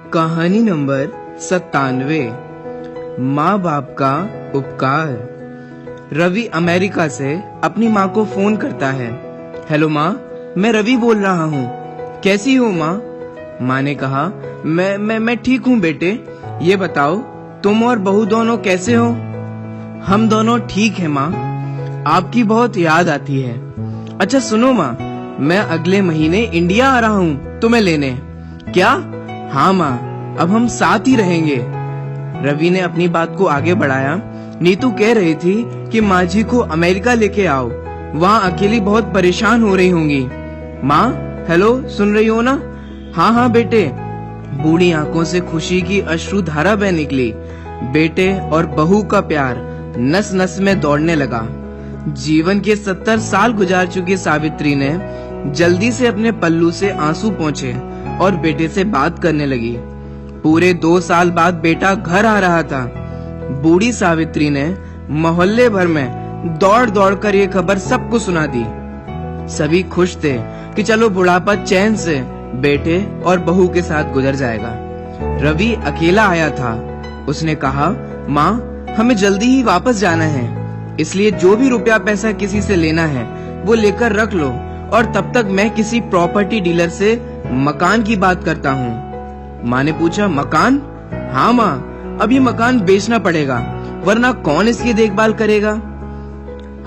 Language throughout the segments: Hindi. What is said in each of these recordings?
कहानी नंबर 97। माँ बाप का उपकार। रवि अमेरिका से अपनी माँ को फोन करता है। हेलो माँ, मैं रवि बोल रहा हूँ। कैसी हो माँ? माँ ने कहा, मैं ठीक हूँ बेटे। ये बताओ तुम और बहू दोनों कैसे हो? हम दोनों ठीक हैं माँ, आपकी बहुत याद आती है। अच्छा सुनो माँ, मैं अगले महीने इंडिया आ रहा हूँ तुम्हें लेने। क्या? हाँ माँ, अब हम साथ ही रहेंगे। रवि ने अपनी बात को आगे बढ़ाया। नीतू कह रही थी कि माँ जी को अमेरिका लेके आओ, वहाँ अकेली बहुत परेशान हो रही होंगी। माँ हेलो, सुन रही हो ना? हाँ बेटे। बूढ़ी आंखों से खुशी की अश्रुधारा बह निकली। बेटे और बहू का प्यार नस नस में दौड़ने लगा। जीवन के 70 साल गुजार चुकी सावित्री ने जल्दी से अपने पल्लू से आंसू पोंछे और बेटे से बात करने लगी। पूरे 2 साल बाद बेटा घर आ रहा था। बूढ़ी सावित्री ने मोहल्ले भर में दौड़ दौड़ कर ये खबर सबको सुना दी। सभी खुश थे कि चलो बुढ़ापा चैन से बेटे और बहू के साथ गुजर जाएगा। रवि अकेला आया था। उसने कहा, माँ हमें जल्दी ही वापस जाना है, इसलिए जो भी रुपया पैसा किसी से लेना है वो लेकर रख लो, और तब तक मैं किसी प्रॉपर्टी डीलर से मकान की बात करता हूँ। माँ ने पूछा, मकान? हाँ माँ, अब ये मकान बेचना पड़ेगा, वरना कौन इसकी देखभाल करेगा?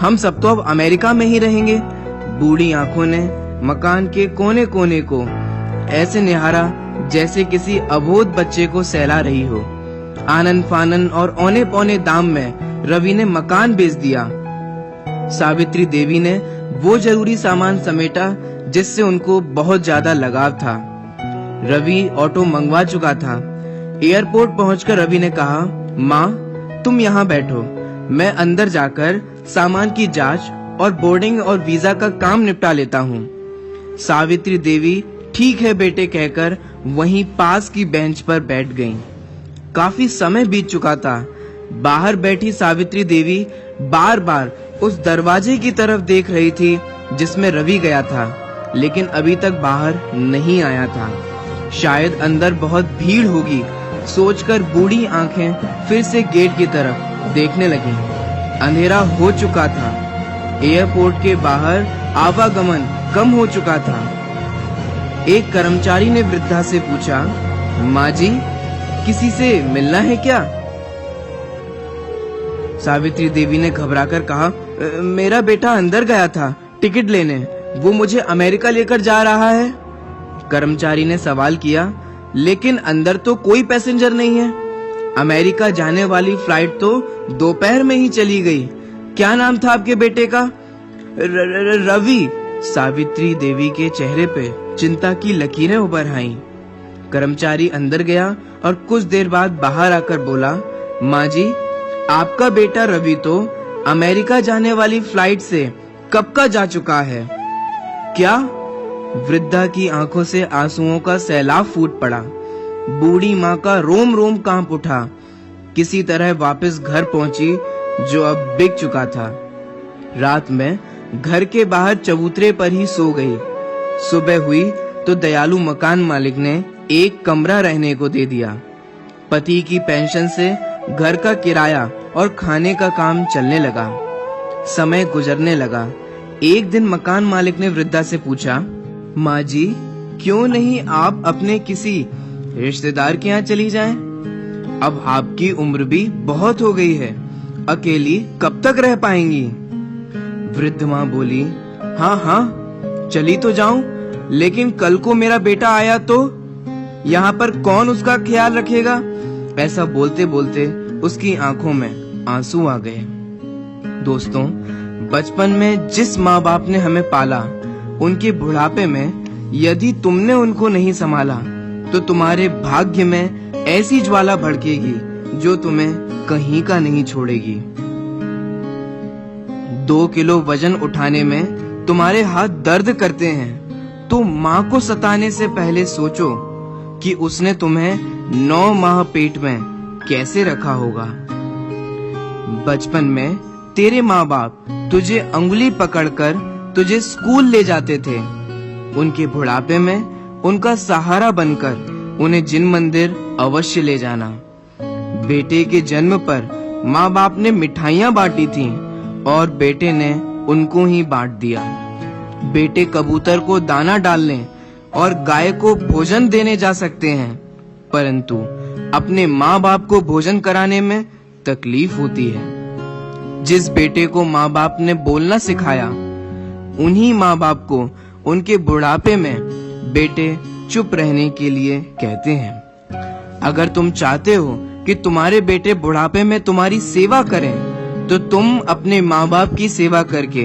हम सब तो अब अमेरिका में ही रहेंगे। बूढ़ी आंखों ने मकान के कोने कोने को ऐसे निहारा जैसे किसी अबोध बच्चे को सहला रही हो। आनन फानन और औने पौने दाम में रवि ने मकान बेच दिया। सावित्री देवी ने वो जरूरी सामान समेटा जिससे उनको बहुत ज्यादा लगाव था। रवि ऑटो मंगवा चुका था। एयरपोर्ट पहुंचकर रवि ने कहा, माँ तुम यहाँ बैठो, मैं अंदर जाकर सामान की जांच और बोर्डिंग और वीजा का काम निपटा लेता हूँ। सावित्री देवी ठीक है बेटे कहकर वहीं पास की बेंच पर बैठ गईं। काफी समय बीत चुका था। बाहर बैठी सावित्री देवी बार बार उस दरवाजे की तरफ देख रही थी जिसमें रवि गया था, लेकिन अभी तक बाहर नहीं आया था। शायद अंदर बहुत भीड़ होगी सोचकर बूढ़ी आंखें फिर से गेट की तरफ देखने लगीं। अंधेरा हो चुका था। एयरपोर्ट के बाहर आवागमन कम हो चुका था। एक कर्मचारी ने वृद्धा से पूछा, माँ जी किसी से मिलना है क्या? सावित्री देवी ने घबराकर कहा, मेरा बेटा अंदर गया था टिकट लेने, वो मुझे अमेरिका लेकर जा रहा है। कर्मचारी ने सवाल किया, लेकिन अंदर तो कोई पैसेंजर नहीं है। अमेरिका जाने वाली फ्लाइट तो दोपहर में ही चली गई। क्या नाम था आपके बेटे का? रवि। सावित्री देवी के चेहरे पे चिंता की लकीरें उभर आईं। कर्मचारी अंदर गया और कुछ देर बाद बाहर आकर बोला, माँ जी आपका बेटा रवि तो अमेरिका जाने वाली फ्लाइट से कब का जा चुका है। क्या? वृद्धा की आंखों से आंसुओं का सैलाब फूट पड़ा। बूढ़ी माँ का रोम रोम कांप उठा। किसी तरह वापस घर पहुंची जो अब बिक चुका था। रात में घर के बाहर चबूतरे पर ही सो गई। सुबह हुई तो दयालु मकान मालिक ने एक कमरा रहने को दे दिया। पति की पेंशन से घर का किराया और खाने का काम चलने लगा। समय गुजरने लगा। एक दिन मकान मालिक ने वृद्धा से पूछा, माँ जी क्यों नहीं आप अपने किसी रिश्तेदार के यहाँ चली जाएं? अब आपकी उम्र भी बहुत हो गई है, अकेली कब तक रह पाएंगी? वृद्ध माँ बोली, हाँ चली तो जाऊं, लेकिन कल को मेरा बेटा आया तो यहाँ पर कौन उसका ख्याल रखेगा? ऐसा बोलते बोलते उसकी आंखों में आंसू आ गए। दोस्तों, बचपन में जिस माँ बाप ने हमें पाला, उनके बुढ़ापे में यदि तुमने उनको नहीं संभाला तो तुम्हारे भाग्य में ऐसी ज्वाला भड़केगी जो तुम्हें कहीं का नहीं छोड़ेगी। 2 किलो वजन उठाने में तुम्हारे हाथ दर्द करते हैं तो माँ को सताने से पहले सोचो कि उसने तुम्हें 9 माह पेट में कैसे रखा होगा। बचपन में तेरे माँ बाप तुझे अंगुली पकड़कर तुझे स्कूल ले जाते थे। उनके बुढ़ापे में उनका सहारा बनकर उन्हें जिन मंदिर अवश्य ले जाना। बेटे के जन्म पर माँ बाप ने मिठाइयाँ बांटी थीं और बेटे ने उनको ही बांट दिया। बेटे कबूतर को दाना डालने और गाय को भोजन देने जा सकते हैं, परंतु अपने माँ बाप को भोजन कराने में तकलीफ होती है। जिस बेटे को माँ बाप ने बोलना सिखाया, उन्हीं माँ बाप को उनके बुढ़ापे में बेटे चुप रहने के लिए कहते हैं। अगर तुम चाहते हो कि तुम्हारे बेटे बुढ़ापे में तुम्हारी सेवा करें, तो तुम अपने माँ बाप की सेवा करके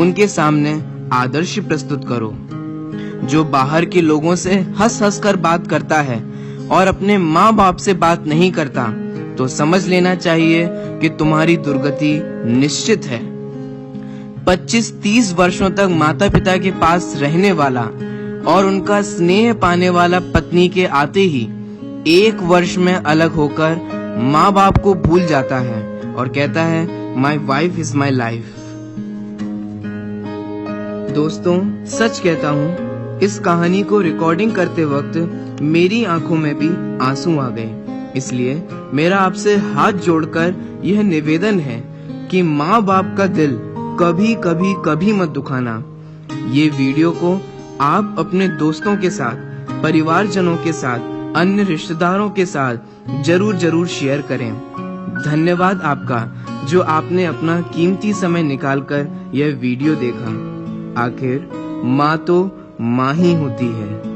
उनके सामने आदर्श प्रस्तुत करो। जो बाहर के लोगों से हंस हंस कर बात करता है और अपने माँ बाप से बात नहीं करता, तो समझ लेना चाहिए कि तुम्हारी दुर्गति निश्चित है। 25-30 वर्षों तक माता पिता के पास रहने वाला और उनका स्नेह पाने वाला पत्नी के आते ही 1 वर्ष में अलग होकर माँ बाप को भूल जाता है और कहता है, my wife is my life. दोस्तों, सच कहता हूँ, इस कहानी को रिकॉर्डिंग करते वक्त मेरी आंखों में भी आंसू आ गए। इसलिए मेरा आपसे हाथ जोड़कर यह निवेदन है कि माँ बाप का दिल कभी कभी कभी मत दुखाना। ये वीडियो को आप अपने दोस्तों के साथ, परिवारजनों के साथ, अन्य रिश्तेदारों के साथ जरूर शेयर करें। धन्यवाद आपका, जो आपने अपना कीमती समय निकालकर यह वीडियो देखा। आखिर माँ तो माँ ही होती है।